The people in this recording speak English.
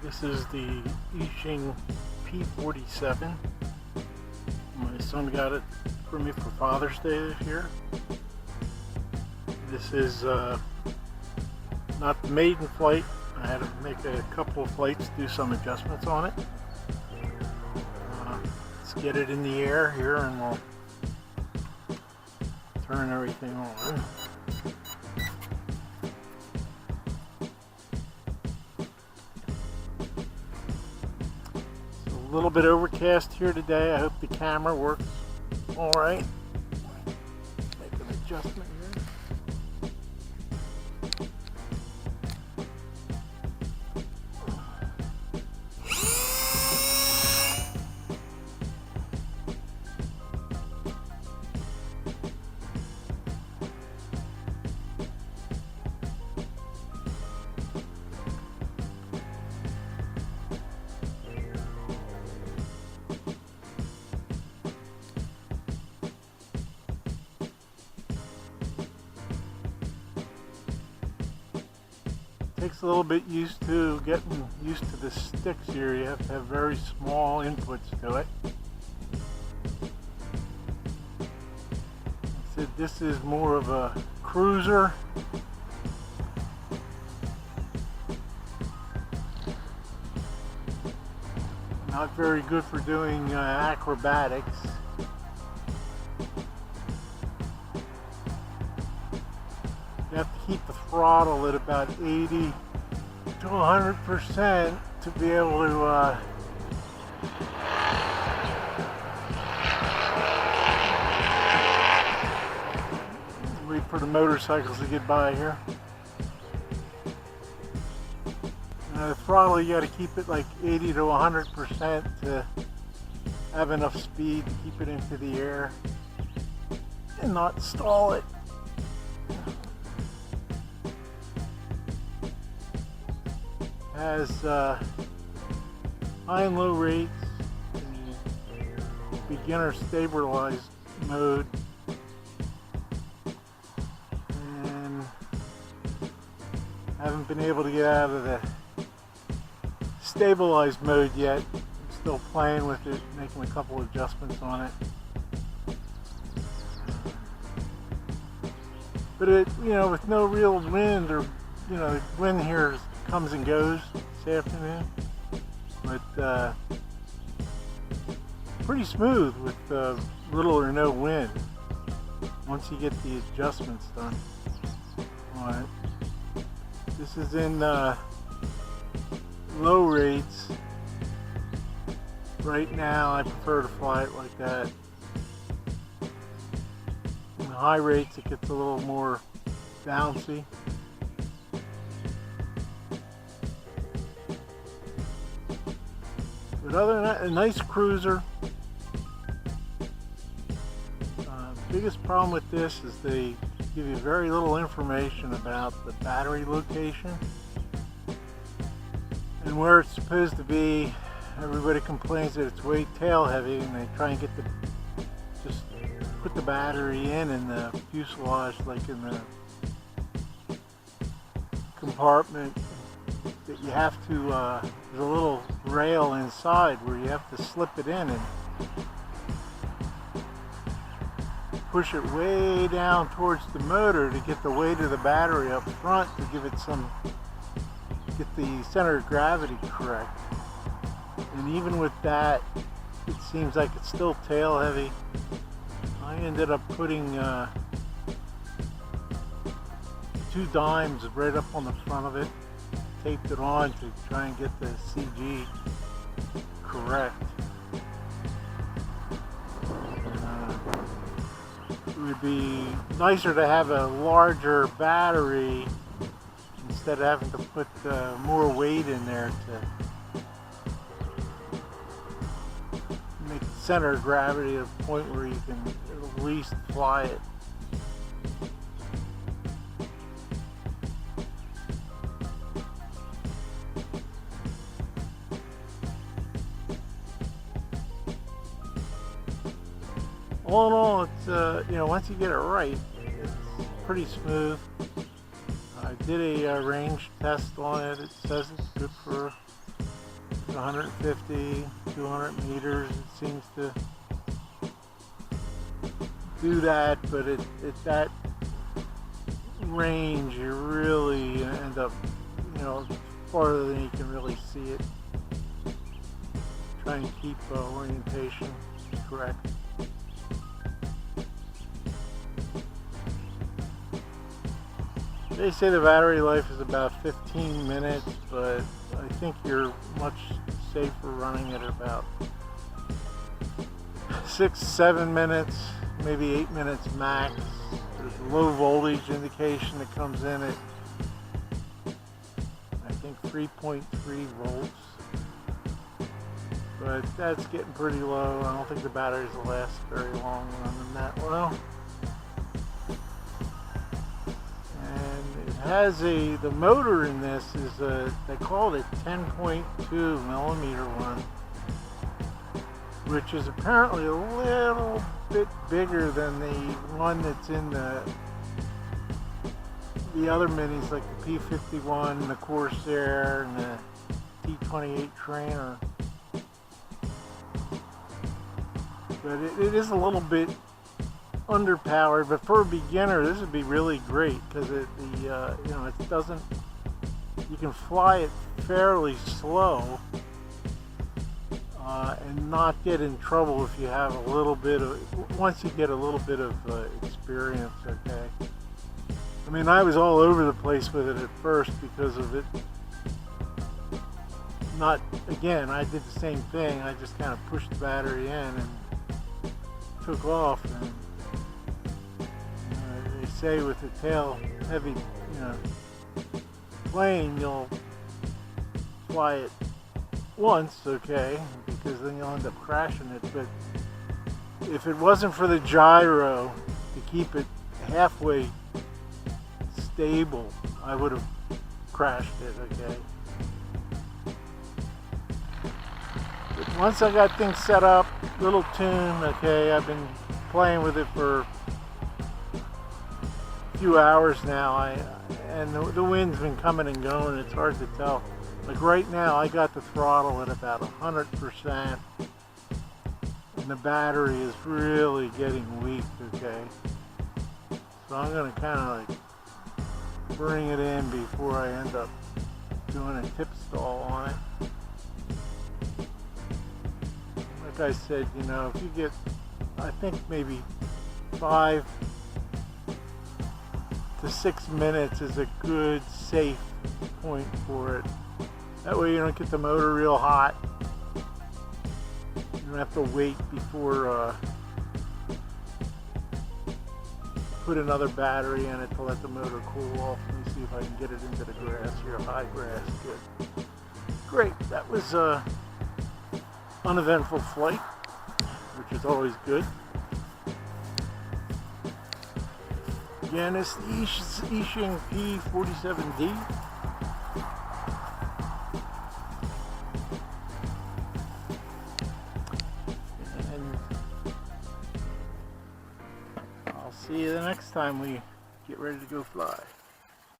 This is the Eachine P47. My son got it for me for Father's Day this year. This is not the maiden flight. I had to make a couple of flights, do some adjustments on it. Let's get it in the air here and we'll turn everything on. A little bit overcast here today. I hope the camera works all right. Make an adjustment here. Takes a little bit getting used to the sticks here. You have to have very small inputs to it. I said this is more of a cruiser. Not very good for doing acrobatics. You have to keep the throttle at about 80 to 100% to be able to wait for the motorcycles to get by here. The throttle, you got to keep it like 80 to 100% to have enough speed to keep it into the air and not stall it. Has high and low rates, beginner stabilized mode, and haven't been able to get out of the stabilized mode yet. I'm still playing with it, making a couple adjustments on it. But it, with no real wind, or the wind here comes and goes this afternoon, but pretty smooth with little or no wind once you get the adjustments done. Alright, this is in low rates. Right now I prefer to fly it like that. In the high rates it gets a little more bouncy. But other than that, a nice cruiser. Biggest problem with this is they give you very little information about the battery location and where it's supposed to be. Everybody complains that it's way tail heavy, and they try and just put the battery in the fuselage, like in the compartment. That you have to, there's a little rail inside where you have to slip it in and push it way down towards the motor to get the weight of the battery up front to give it get the center of gravity correct. And even with that, it seems like it's still tail heavy. I ended up putting 2 dimes right up on the front of it. Taped it on to try and get the CG correct. It would be nicer to have a larger battery instead of having to put more weight in there to make the center of gravity at a point where you can at least fly it. All in all, it's once you get it right, it's pretty smooth. I did a range test on it. It says it's good for 150, 200 meters. It seems to do that, but at that range, you really end up, farther than you can really see it. Try and keep orientation correct. They say the battery life is about 15 minutes, but I think you're much safer running at about 6-7 minutes, maybe 8 minutes max. There's a low voltage indication that comes in at, I think, 3.3 volts. But that's getting pretty low. I don't think the batteries will last very long running that well. And it has the motor in this is they call it a 10.2 millimeter one, which is apparently a little bit bigger than the one that's in the other minis, like the P51, the Corsair, and the T28 Trainer. But it is a little bit underpowered, but for a beginner this would be really great because it doesn't, you can fly it fairly slow and not get in trouble if you have a little bit of, once you get a little bit of experience, okay? I mean, I was all over the place with it at first because of it. Again, I did the same thing. I just kind of pushed the battery in and took off. And they say with a tail heavy, plane, you'll fly it once, okay, because then you'll end up crashing it. But if it wasn't for the gyro to keep it halfway stable, I would have crashed it, okay. But once I got things set up, little tune, okay, I've been playing with it for a few hours now, and the wind's been coming and going. It's hard to tell. Like right now, I got the throttle at about 100%, and the battery is really getting weak, okay? So I'm gonna kind of like bring it in before I end up doing a tip stall on it. Like I said, if you get, I think maybe 5 to 6 minutes is a good, safe point for it. That way you don't get the motor real hot. You don't have to wait before put another battery in it to let the motor cool off. Let me see if I can get it into the grass here, high grass. Good. Great, that was uneventful flight, which is always good. Again, it's the Eachine P 47D. And I'll see you the next time we get ready to go fly.